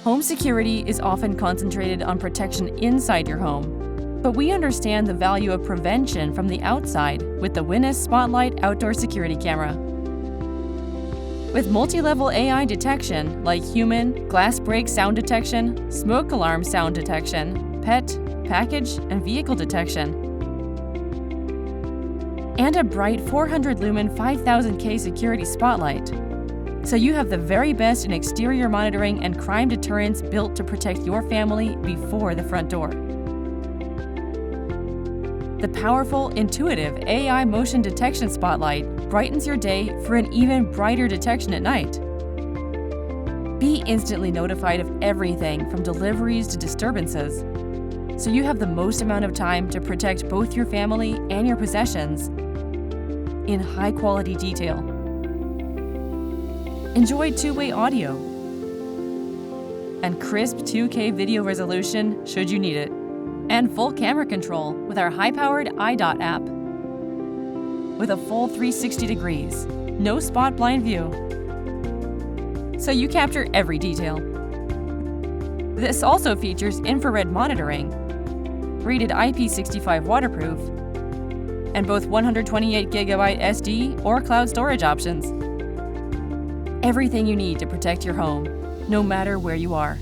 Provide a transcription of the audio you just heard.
Home security is often concentrated on protection inside your home, but we understand the value of prevention from the outside with the Winees Spotlight Outdoor Security Camera. With multi-level AI detection like human, glass break sound detection, smoke alarm sound detection, pet, package, and vehicle detection, and a bright 400-lumen 5000K security spotlight. So you have the very best in exterior monitoring and crime deterrence built to protect your family before the front door. The powerful, intuitive AI motion detection spotlight brightens your day for an even brighter detection at night. Be instantly notified of everything from deliveries to disturbances, so you have the most amount of time to protect both your family and your possessions in high-quality detail. Enjoy two-way audio and crisp 2K video resolution should you need it, and full camera control with our high-powered AiDot app. With a full 360 degrees, no spot blind view, so you capture every detail. This also features infrared monitoring, rated IP65 waterproof, and both 128GB SD or cloud storage options. Everything you need to protect your home, no matter where you are.